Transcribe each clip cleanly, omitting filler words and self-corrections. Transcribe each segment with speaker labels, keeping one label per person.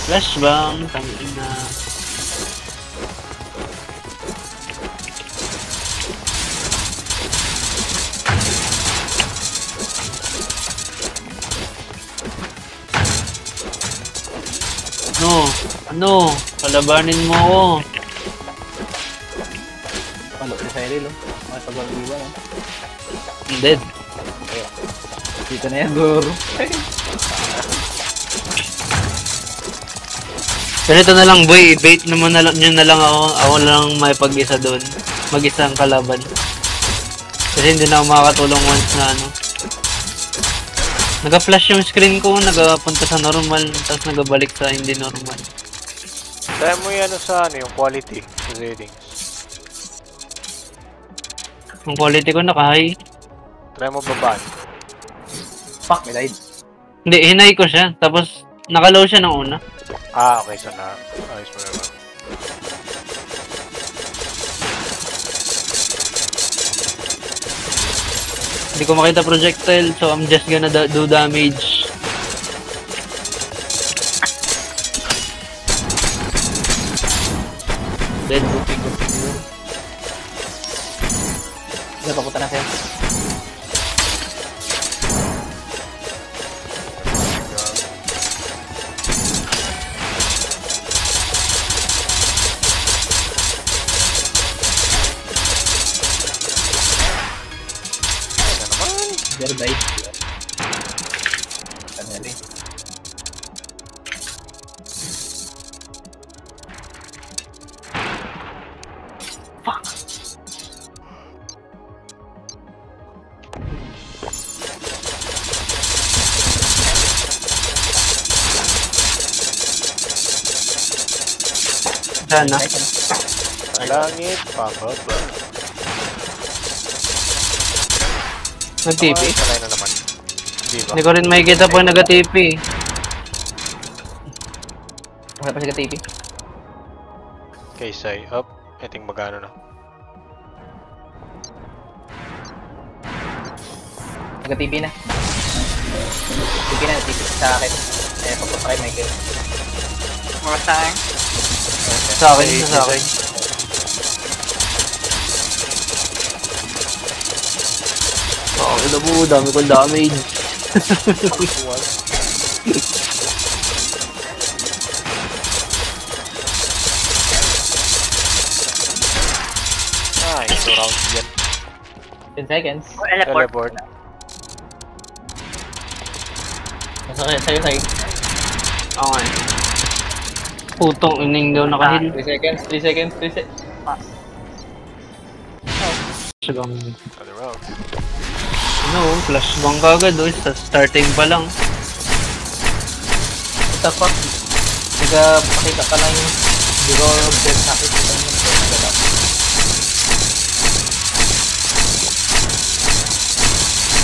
Speaker 1: Flashbang, tangin na. Ano? Palabanin mo ako.
Speaker 2: Palo si Cyril, oh. Mga pag-iwan, oh.
Speaker 1: I'm dead.
Speaker 2: Dito na yan, guru.
Speaker 1: Ganito na lang, boy. Bait naman na lang, nyo na lang ako. Ako lang may pag-isa doon. Mag-isang kalaban. Kasi hindi na ako makakatulong once na ano. Naga-flash yung screen ko, nagapunta sa normal, tapos nagabalik sa hindi normal.
Speaker 3: Try mo yan sa ano, yung quality settings.
Speaker 1: Yung quality ko naka-high.
Speaker 3: Try mo babaan.
Speaker 2: Fuck, may light.
Speaker 1: Hindi, hinay ko siya. Tapos, naka-low siya ng una.
Speaker 3: Ah, okay. So na, ayos mo naman.
Speaker 1: Hindi ko makita projectile, so I'm just gonna do damage. Dead.
Speaker 2: Sige, papunta na sa'yo. Very bite. Kanali.
Speaker 1: Fuck. Sana.
Speaker 3: Langit, pababa.
Speaker 1: Nag-TP?
Speaker 3: Patay na naman. Di ba?
Speaker 1: Hindi ko rin makikita po nag-TP.
Speaker 2: Wala pa siya ka-TP.
Speaker 3: Okay, say up. I think magano na.
Speaker 2: Nag-TP na. TP na, TP sa akin. Eh, pagpapakay, Michael.
Speaker 4: Mga saan?
Speaker 1: Sa akin, sa akin. Oh, ito po, dami kong damage.
Speaker 3: Nice, 2 rounds yan.
Speaker 2: 10 seconds.
Speaker 3: Teleport.
Speaker 2: Sa'yo.
Speaker 1: Okay. Putong ining daw nakahil.
Speaker 2: 3 seconds. Pass.
Speaker 1: Sigang,
Speaker 3: Other round.
Speaker 1: ano, flashbang kagad oh, sa starting pa lang.
Speaker 2: What the fuck? Pakita ka lang yung draw of death sakit.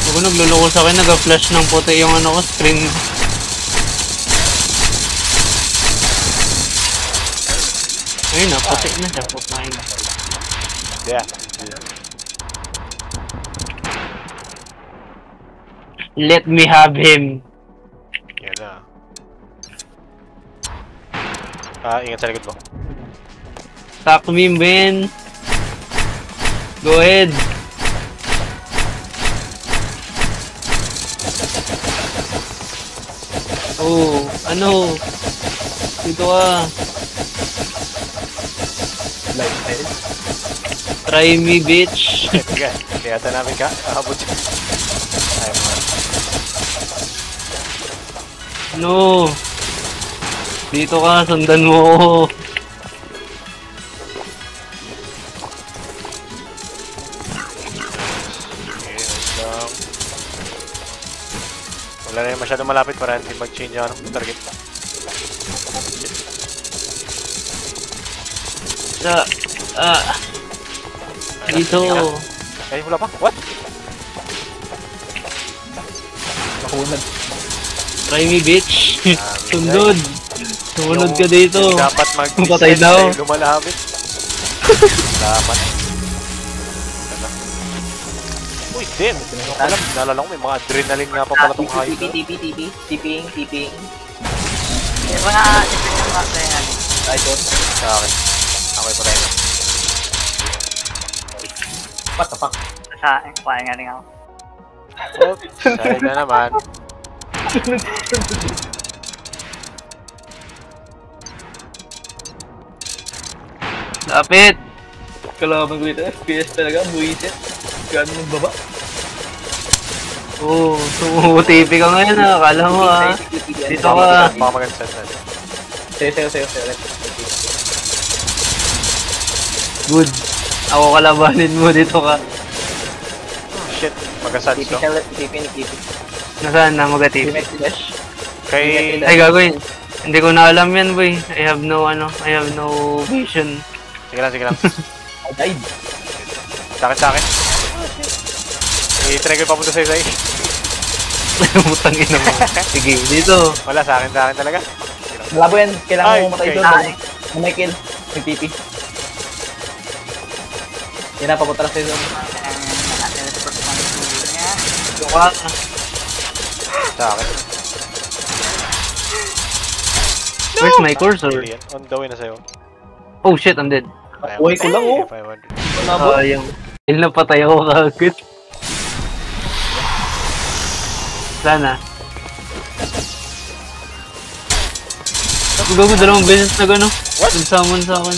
Speaker 1: Ako nagluloko sa akin, nag-flash ng puti yung ano ko, screen. Ayun na, puti na siya, putain.
Speaker 3: Yeah.
Speaker 1: Let me have him.
Speaker 3: Yan na. Ingat sa likod mo.
Speaker 1: Attack me, man. Go ahead. Oh, ano? Dito ka. Try me, bitch.
Speaker 3: Sige, kaya namin ka. Ahabot siya. Ayaw mo.
Speaker 1: No. Dito ka, sundan mo ako.
Speaker 3: Wala na yung masyadong malapit para hindi mag-change yung target.
Speaker 1: Dito.
Speaker 3: Ay, wala pa? What?
Speaker 2: Nakunag.
Speaker 1: Try me, bitch. Sundod. Sumunod ka dito.
Speaker 3: Dapat
Speaker 1: Patay daw.
Speaker 3: Lumalapit. Salamat. Uy, damn. Alam, naalala ko may mga adrenaline nga pa pala itong hype.
Speaker 2: TP.
Speaker 4: Yung mga tipin yung mga sayangan.
Speaker 2: Ay, sure.
Speaker 3: Sa akin. Ako'y patay na.
Speaker 2: What the fuck?
Speaker 4: Sa akin, kumain nga rin ako.
Speaker 3: Oops, side na naman.
Speaker 1: Lapit!
Speaker 2: Kalaban ko dito, FPS talaga, buwisit. Gano'n magbaba.
Speaker 1: Oo, sumuTP ka ngayon ah. Akala mo ah. Dito ka.
Speaker 3: Baka maganda set na.
Speaker 2: Sayo.
Speaker 1: Good. Ako kalabanin mo, dito ka.
Speaker 3: Shit, mag-asad
Speaker 2: TP
Speaker 3: to.
Speaker 2: siya ulit, TP ni TP.
Speaker 1: Nasaan na mag-TP?
Speaker 2: Teammate si Dash.
Speaker 3: Kay...
Speaker 1: Ay, gagawin. Hindi ko na alam yan, boy. I have no vision.
Speaker 3: Sige lang.
Speaker 2: I died.
Speaker 3: Sa akin. I-try ko yung papunta sa'yo.
Speaker 1: Putang ina mo. Sige, dito.
Speaker 3: Wala, sa akin talaga. Sige lang.
Speaker 2: Malabo yan, kailangan
Speaker 3: Ay,
Speaker 2: mo matay
Speaker 3: okay.
Speaker 2: doon.
Speaker 4: Ay.
Speaker 2: May kill, may TP. Yan na, papunta na sa'yo doon.
Speaker 4: Teleport man niya.
Speaker 1: Dito ka.
Speaker 3: Sa akin.
Speaker 1: Where's my cursor?
Speaker 3: Alien, on the way na sa'yo.
Speaker 1: Oh shit, I'm dead.
Speaker 2: Buhay ko lang, oh.
Speaker 3: 500.
Speaker 2: Malabo.
Speaker 1: Sayang. Dahil napatay ako kagad. Sana. Gago, dalawang beses na gano.
Speaker 3: What?
Speaker 1: Nag-summon sa akin.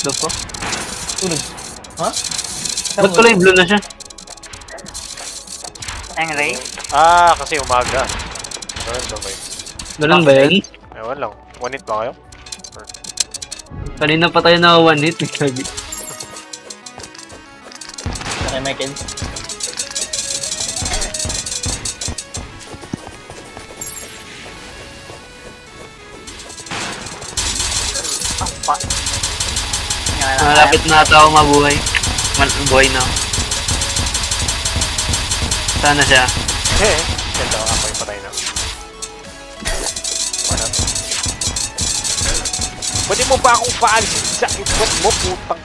Speaker 1: The fuck?
Speaker 2: Tunog. Ha?
Speaker 1: Ba't ko lang blue na siya?
Speaker 4: Ang Ray.
Speaker 3: Ah, kasi umaga. Ganun ba ba yun?
Speaker 1: Ganun ba yan?
Speaker 3: Ewan lang. 1 hit ba kayo?
Speaker 1: Kanina pa tayo na one hit. Nagsabi.
Speaker 2: Okay, Michael.
Speaker 4: Oh, fuck.
Speaker 1: Malapit na ata ako mabuhay. Buhay na ako. Sana siya.
Speaker 3: Ito, ako yung patay na. Wala. Pwede mo ba akong paalisin sa ikwet mo, putang?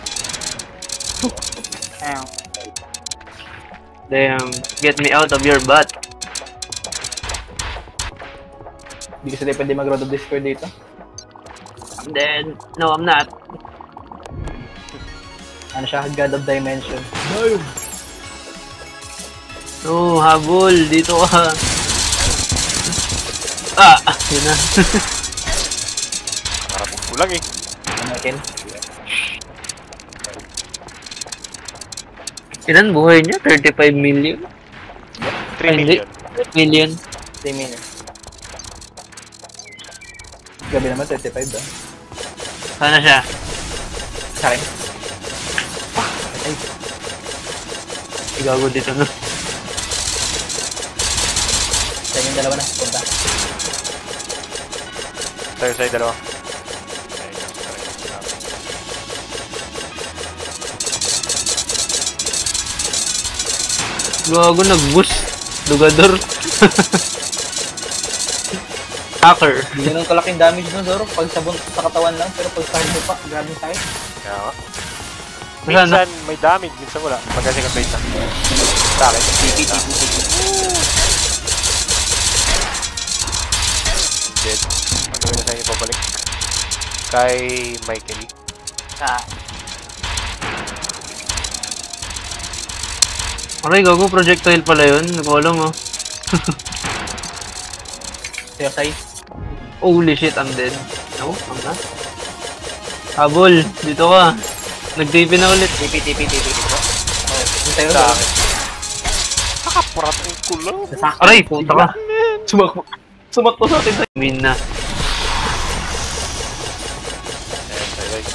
Speaker 4: Ayun.
Speaker 1: Damn. Get me out of your butt.
Speaker 2: Hindi kasi pwede mag-road of Discord dito.
Speaker 1: I'm dead. No, I'm not.
Speaker 2: Ano siya, God of Dimension.
Speaker 1: No, habol. Dito ka. Ah! Yun na.
Speaker 3: Nakarating ko lang eh.
Speaker 2: Michael.
Speaker 1: Ilan buhay niya? 35 million?
Speaker 3: 3
Speaker 1: Ay, hindi.
Speaker 3: million.
Speaker 1: Million?
Speaker 2: 3 minutes. Gabi naman, 35 ba?
Speaker 1: Sana siya.
Speaker 2: Sa akin.
Speaker 1: Ay. Igago dito na.
Speaker 2: Sa inyo dalawa na, punta.
Speaker 3: Sa'yo, dalawa.
Speaker 1: Gago, nag-boost. Lugador. Hacker.
Speaker 2: Hindi ganun kalaking damage nun, Zoro. Pag sabon sa katawan lang, pero pag sa mo pa, grabing sakit.
Speaker 3: Kaya nga.
Speaker 1: Wala na.
Speaker 3: Minsan may damage, minsan wala. Pagka-second base na. Sa akin. Dead. Ano yun na sa inyo pabalik? Kay Michael.
Speaker 4: Sa
Speaker 1: Aray, gago. Projectile pala yun. Hindi ko alam, oh.
Speaker 2: Sa'yo, Sai.
Speaker 1: Holy shit, I'm dead. No, I'm not. Habol. Dito ka. Nag-TP na ulit.
Speaker 2: TP. Oh, yung sa'yo,
Speaker 3: Sa
Speaker 2: Zoro.
Speaker 3: akin. Nakaparat ang kulo.
Speaker 2: Nasakit.
Speaker 1: Aray, puta ka.
Speaker 2: Sumakpo sa atin.
Speaker 1: Min na.
Speaker 3: Ayan, bye-bye.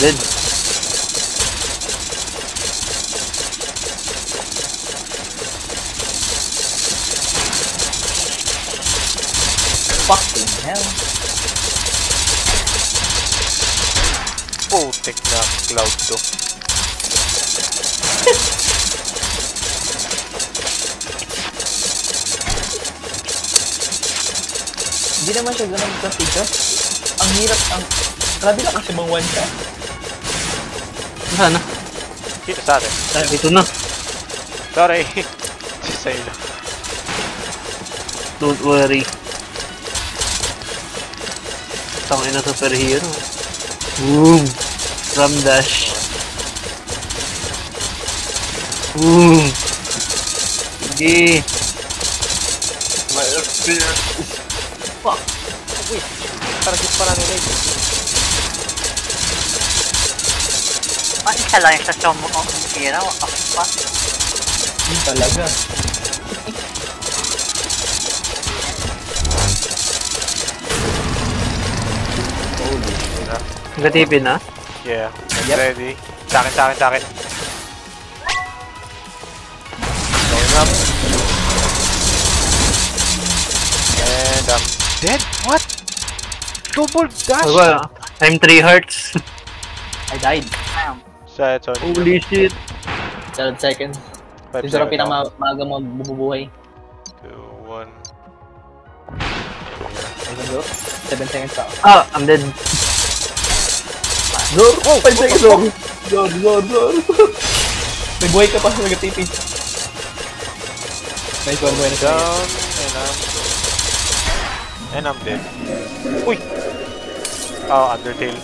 Speaker 1: Dead.
Speaker 2: Fucking hell.
Speaker 3: Putik na cloud to.
Speaker 2: Hindi naman siya ganun kasi ang hirap, grabe lang kasi bang one shot.
Speaker 1: Sana.
Speaker 3: Dito sa atin.
Speaker 1: Dito na.
Speaker 3: Sorry. Sa'yo lang.
Speaker 1: Don't worry. Tangin na superhero. Boom! Ram dash. Boom! Sige.
Speaker 2: Fuck! Wait, target pala nila eh.
Speaker 4: Isa lang yung sasyon mo kung hira. What the fuck?
Speaker 2: Yun talaga. Holy shit.
Speaker 1: Gatipin na?
Speaker 3: Yeah.
Speaker 2: Yep.
Speaker 3: Ready. Sa akin. Going up. And I'm dead? What? Double dash?
Speaker 1: Wala. I'm 3 hearts.
Speaker 2: I died.
Speaker 4: Damn.
Speaker 3: Sa ito.
Speaker 1: Holy shit.
Speaker 2: 12 seconds.
Speaker 3: 5
Speaker 2: Siguro
Speaker 3: seconds.
Speaker 2: pinamaga mo bubuhay.
Speaker 3: 2, 1.
Speaker 2: Ayun bro. 7 seconds pa.
Speaker 1: Ah, I'm dead.
Speaker 2: Zor! Oh! 5 seconds Zor! Zor! May buhay ka pa sa nag-TP. Nice one, buhay na siya.
Speaker 3: Down. And I'm dead. Uy! Oh, Undertale.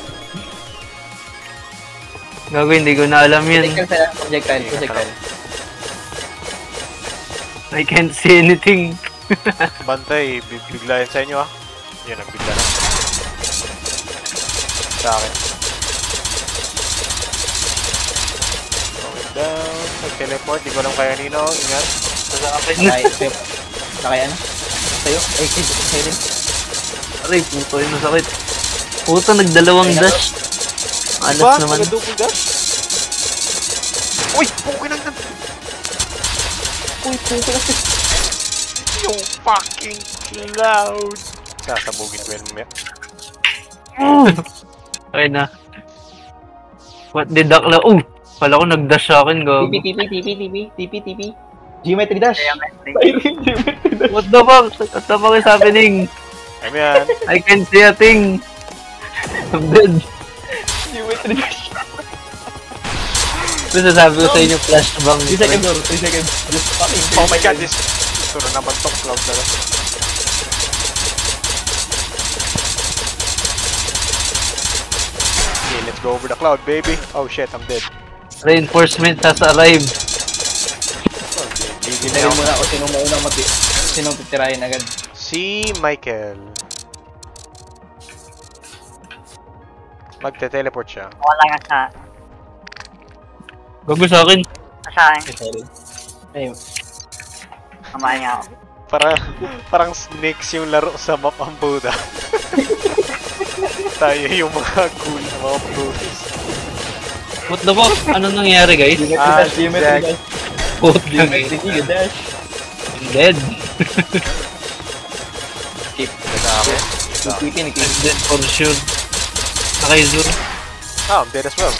Speaker 1: Gago, hindi ko na alam yun.
Speaker 2: Projectile.
Speaker 1: I can't see anything.
Speaker 3: Bantay, bigla yan sa inyo ah. Yun, nagbigla na. Sa akin. Going down. Nag-teleport. Di ko alam kaya nino. Ingat.
Speaker 2: Nakaya na? Sa'yo? Ay, sa'yo din.
Speaker 1: Aray, puto yun, masakit. Puto, nagdalawang dash. Alas naman.
Speaker 3: Nag-double dash? Uy! Pukin lang na!
Speaker 2: Uy, puto na.
Speaker 3: Yung fucking cloud! Sasabugin ko yun mamaya.
Speaker 1: Okay na. What did that cloud? Oh! Pala ko nag-dash sa akin, gago.
Speaker 2: TP. Geometry dash.
Speaker 4: Geometry.
Speaker 1: What the fuck? What the fuck is happening?
Speaker 3: Ayun yan.
Speaker 1: I can't see a thing. I'm dead.
Speaker 2: Geometry dash.
Speaker 1: Ito sasabi ko sa inyo, flashbang.
Speaker 2: 3 seconds or 3 seconds. Just fucking 3
Speaker 3: Oh my god,
Speaker 2: seconds.
Speaker 3: this... Turo naman tong cloud na lang. Okay, let's go over the cloud, baby. Oh shit, I'm dead.
Speaker 1: Reinforcement has arrived.
Speaker 3: Okay, GG na
Speaker 2: Tinagin
Speaker 3: ako.
Speaker 2: muna ako sinong maunang sinong titirahin agad.
Speaker 3: Si Michael. Magte-teleport siya.
Speaker 4: Wala nga sa...
Speaker 1: Gago sa akin.
Speaker 4: Sa akin.
Speaker 2: Sorry. Ayun.
Speaker 4: Kamain nga ako.
Speaker 3: Parang snakes yung laro sa map ang Buddha. Tayo yung mga cool na mga brutus.
Speaker 1: What the fuck? Anong nangyari, guys?
Speaker 2: Geometry
Speaker 3: Ah,
Speaker 2: dash, geometry
Speaker 3: Jack.
Speaker 2: dash.
Speaker 1: Putang
Speaker 2: Geometry
Speaker 1: ina.
Speaker 2: dash.
Speaker 1: I'm dead.
Speaker 2: Keep.
Speaker 3: Teka ako.
Speaker 2: TP ni
Speaker 1: I'm dead for sure. Nakaizur.
Speaker 3: Ah, I'm dead as well.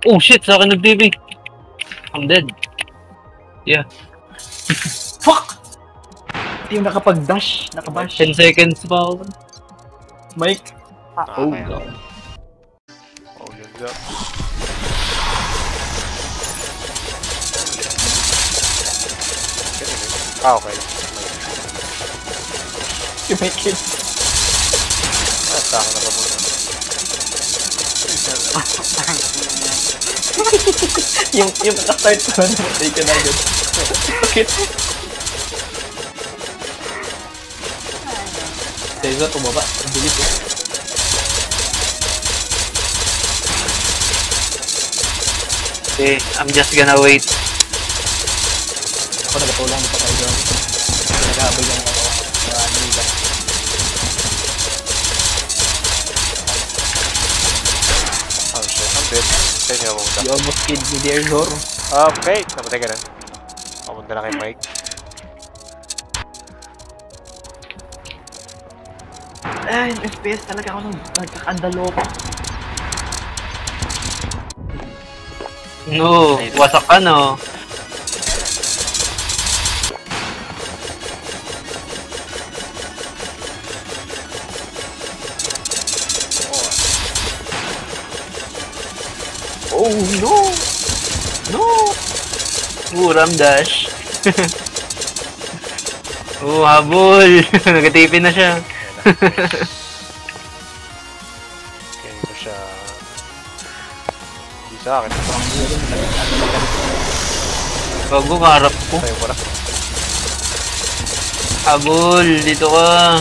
Speaker 1: Oh shit, sa akin nag-TV. I'm dead. Yeah.
Speaker 2: Fuck! Hindi yung nakapag-dash. Nakabash.
Speaker 1: 10 seconds pa ako.
Speaker 2: Mike.
Speaker 3: Oh,
Speaker 2: God.
Speaker 3: Oh, yun go. Ah, okay.
Speaker 2: You make it.
Speaker 3: Ah, sa akin na pa muna.
Speaker 2: yung naka-start ko na namatay ka na agad. Bakit? Teza, tumaba. Ang bilis eh.
Speaker 1: Okay, I'm just gonna wait.
Speaker 2: Ako nagatulong dito kayo doon. Naghahabol yung ako. Mga amiga.
Speaker 3: Oh shit, I'm dead. Sa inyo ako punta.
Speaker 2: You almost killed me there, Zor.
Speaker 3: Okay, namatay ka rin. Papunta na kay Mike.
Speaker 2: Ay, FPS talaga ako nung nagkakandalo pa.
Speaker 1: No, wasak ka no.
Speaker 2: Oh no!
Speaker 1: No! Ram dash. Habol! Nagatipin na siya.
Speaker 3: Kaya mo siya... Hindi sa akin.
Speaker 1: Bago kaharap ko.
Speaker 3: Tayo mo na.
Speaker 1: Habol! Dito ka!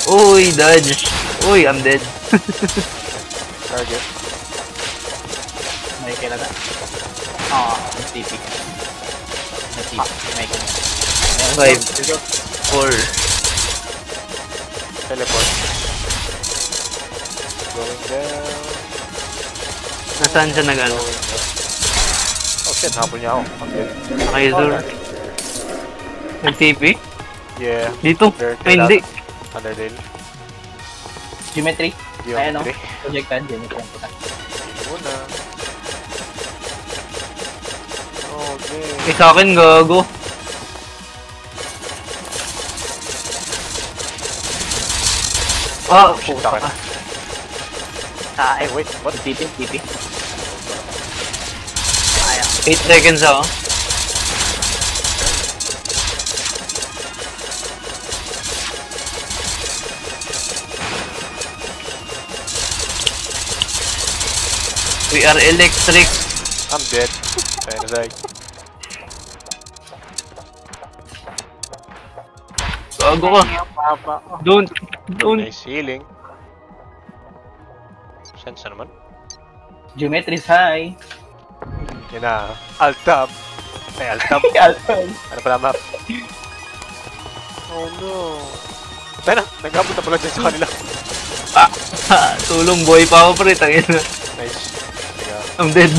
Speaker 1: Uy! Dodge! Uy! I'm dead.
Speaker 3: Target.
Speaker 2: May kailangan. TP. May kailangan.
Speaker 1: 5, 4.
Speaker 3: Teleport. Going down.
Speaker 1: Nasaan siya nag-ano?
Speaker 3: Going down. Oh shit, habol niya ako. Okay.
Speaker 1: Nakizor. Nag-TP?
Speaker 3: Yeah.
Speaker 1: Dito?
Speaker 3: There,
Speaker 1: Ay, hindi.
Speaker 3: Underdale.
Speaker 2: Geometry. Ayan o.
Speaker 3: Geometry.
Speaker 2: Projectile. Geometry ang puta.
Speaker 3: Muna. Okay.
Speaker 1: Sa akin, gago.
Speaker 3: Puta ka na. Ay, wait. What?
Speaker 2: TP.
Speaker 1: 8 seconds ako. We are electric.
Speaker 3: I'm dead. Tayo na sa'yo.
Speaker 1: Gago ka. Don't.
Speaker 3: Nice healing. Sense na naman.
Speaker 2: Geometry is high.
Speaker 3: Yun na. Alt-tab. Ay, alt-tab. Ano pala map? Oh no. Tayo na. Nag-abot na pala dyan sa kanila.
Speaker 1: Tulong boy pa ako pre. Tangin na.
Speaker 3: Nice. Teka.
Speaker 1: I'm dead.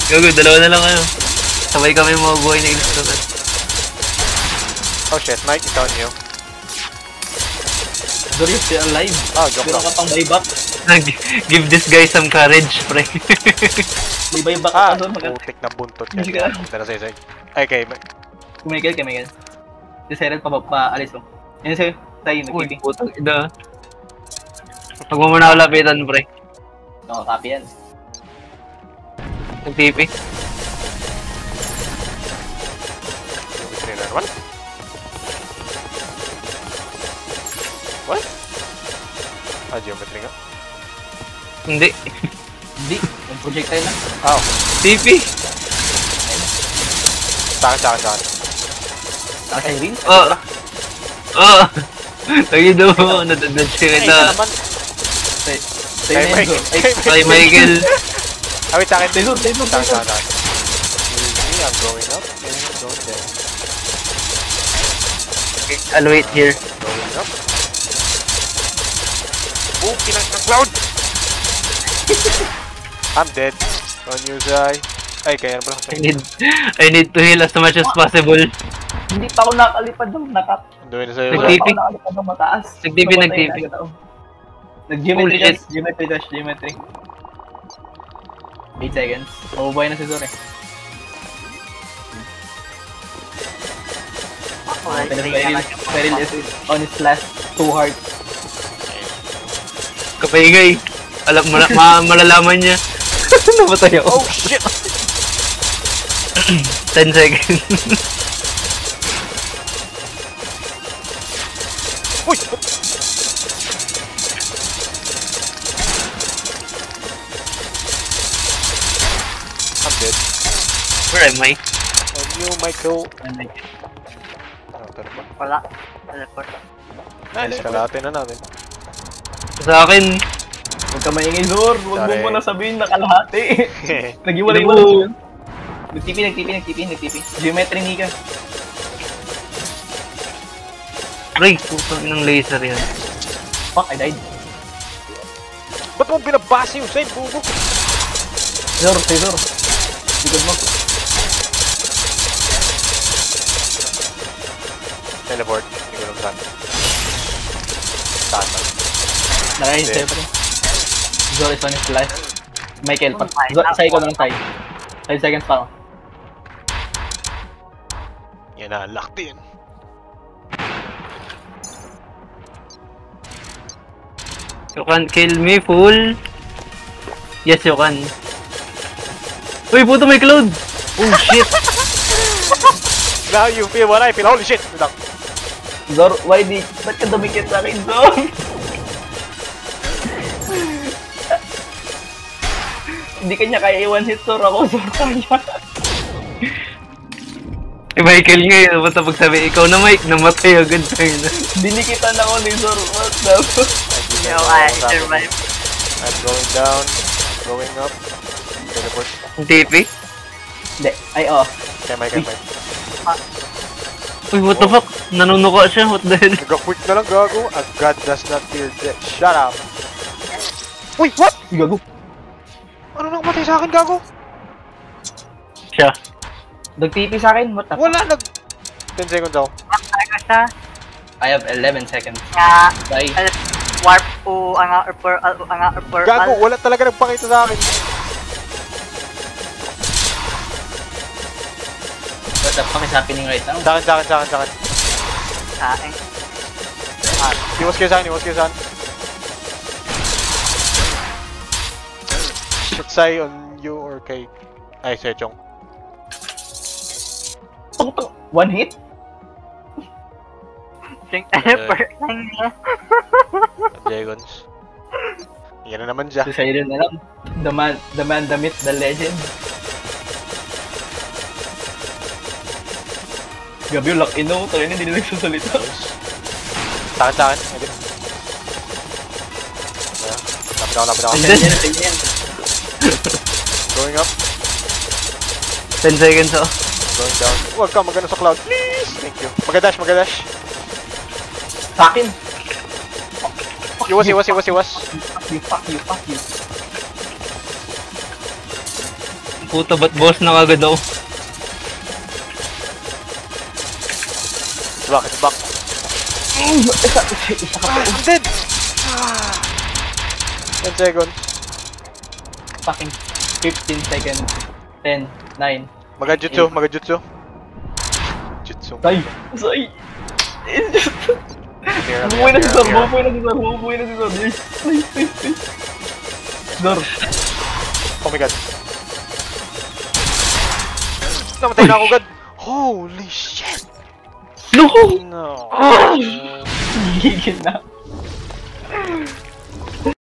Speaker 1: Gago, dalawa na lang kayo. Sabay kami mga buhay na ilustotan.
Speaker 3: Oh shit, Mike, it's on you.
Speaker 2: Sorry, still alive.
Speaker 3: Joke
Speaker 2: Pero
Speaker 3: lang.
Speaker 2: ka pang buyback.
Speaker 1: Give this guy some courage, pre.
Speaker 2: May buyback ka doon.
Speaker 3: Putik na buntot
Speaker 2: Hindi
Speaker 3: yan.
Speaker 2: ka.
Speaker 3: Dala sa'yo, sa'yo. Ay, kay Mike.
Speaker 2: Kumikel. Si Cyril pa alis mo. Yan sa'yo. Tayo,
Speaker 1: Uy,
Speaker 2: nag-TP.
Speaker 1: putang ina. Huwag mo muna ako lapitan, pre.
Speaker 2: Nakakapi yan.
Speaker 1: Nag-TP.
Speaker 3: Geometry na naman. What? Geometry nga.
Speaker 1: Hindi.
Speaker 2: Hindi. Yung projectile na.
Speaker 3: Oh,
Speaker 1: TP.
Speaker 3: sa'kin.
Speaker 2: Naka-Cyril?
Speaker 1: Lagi daw mo. Nadadad siya
Speaker 3: Ay,
Speaker 1: kita.
Speaker 3: ito naman.
Speaker 2: Sa'yo
Speaker 3: Kay
Speaker 2: na
Speaker 3: Mike.
Speaker 2: yun. Ay,
Speaker 1: Kay Michael.
Speaker 3: Wait, sa'kin.
Speaker 2: Taylor.
Speaker 3: Sa'kin. Easy, I'm going up. And I'm going down.
Speaker 1: I'll wait here.
Speaker 3: Going up. Oh, pinang ng cloud! I'm dead. On you, Zai. Ay, kaya na pala.
Speaker 1: I need to heal as much as possible.
Speaker 2: Hindi pa ako nakalipad ng nakat.
Speaker 3: Doon na sa'yo.
Speaker 1: Nag-TP.
Speaker 2: Wala pa ako nakalipad ng mataas.
Speaker 1: Nag-TP.
Speaker 2: Nag-geometry
Speaker 1: Bullshit.
Speaker 2: dash. Geometry. 8 seconds. Mabubuhay na si Zor eh. Cyril is on his last 2 hearts.
Speaker 1: Kapaingay. Alam mo na, malalaman niya. Namatay ako.
Speaker 3: Oh, shit!
Speaker 1: 10 seconds.
Speaker 3: Uy! I'm dead.
Speaker 1: Where am I?
Speaker 3: On you, Michael.
Speaker 2: And like,
Speaker 3: Tara ba?
Speaker 4: Wala. Teleport.
Speaker 3: Nice, kalahati na natin.
Speaker 1: Sa akin.
Speaker 2: huwag ka maingay Zor. Huwag mo
Speaker 3: Sorry.
Speaker 2: muna sabihin na kalahati. Nag-iwalay-iwalay mo yun. Nag-TP. Geometry Nika.
Speaker 1: Ray, putang ng laser yan.
Speaker 2: Fuck, I died.
Speaker 3: Ba't mo binabasa yung side, bubo?
Speaker 2: Zor. Likod mo.
Speaker 3: Teleport. Hindi ko lang saan. Saan ba?
Speaker 2: Nakahit
Speaker 3: Hindi.
Speaker 2: siyempre. Zor is on his last. Michael, Zor, isa ikaw lang tayo. 5 seconds pa ako.
Speaker 3: Yan na, locked in.
Speaker 1: You can't kill me, fool. Yes, you can. Uy, puto may cloud! Oh, shit!
Speaker 3: Now you feel what I feel. Holy shit! Wait lang.
Speaker 2: Zor, why di? Ba't ka dumikit sa akin, Zor? Hindi kanya kaya i-one hit, Zor. Ako, Zor, kaya.
Speaker 1: Eh, Michael ngayon, ba't pagsabi, ikaw na Mike, namatay agad tayo na.
Speaker 2: Dinikitan ako ni Zor. What the fuck?
Speaker 4: You know, I survived.
Speaker 3: I'm going down. Going up. Teleport.
Speaker 1: TP?
Speaker 2: Hindi. Ay, oh.
Speaker 3: Kaya Mike.
Speaker 1: Uy, what the fuck? Nanunuka siya, what the hell?
Speaker 3: Nag-quick na lang, gago. A god does not fear death. Shut up. Uy, what?
Speaker 2: Gago.
Speaker 3: Ano nang matay sa akin, gago?
Speaker 1: Siya.
Speaker 2: Nag-TP sa akin? What the fuck?
Speaker 3: Wala, 10 seconds ako.
Speaker 4: Ano siya?
Speaker 2: I have 11 seconds.
Speaker 4: Nga,
Speaker 2: Bye.
Speaker 4: warp po ang or
Speaker 3: Gago, wala talaga nagpakita sa akin.
Speaker 2: What the fuck is happening right now?
Speaker 3: Sa akin.
Speaker 4: Saing.
Speaker 3: Iwas kayo sa akin. Should say on you or kay... Ay, Sechong.
Speaker 2: One hit?
Speaker 4: Think effort lang niya.
Speaker 3: Jegons. Yan na naman siya.
Speaker 2: So, sa'yo rin alam. The man, the myth, the legend. Gabi yung lucky no. Tayo na hindi na nagsasalita.
Speaker 3: Sa akin. Edit. Ayan. Lapit ako.
Speaker 2: Ganyan.
Speaker 3: Going up.
Speaker 1: 10 seconds ako.
Speaker 3: Going down. Huwag ka magano sa cloud. Please! Thank you. Magadash.
Speaker 2: Sa akin.
Speaker 3: Iwas.
Speaker 2: Fuck you.
Speaker 1: Puta, ba't boss na kagad ako?
Speaker 3: It's back.
Speaker 2: Isa ka pa.
Speaker 3: I'm dead! 10 seconds.
Speaker 2: Fucking 15 seconds. 10, 9.
Speaker 3: Maga-jutsu.
Speaker 2: Say! It's just... Bumuhay na si Zor. Zor.
Speaker 3: Oh my god. Namatay na ako agad. Holy shit!
Speaker 1: No!
Speaker 3: No.
Speaker 2: Gigil na.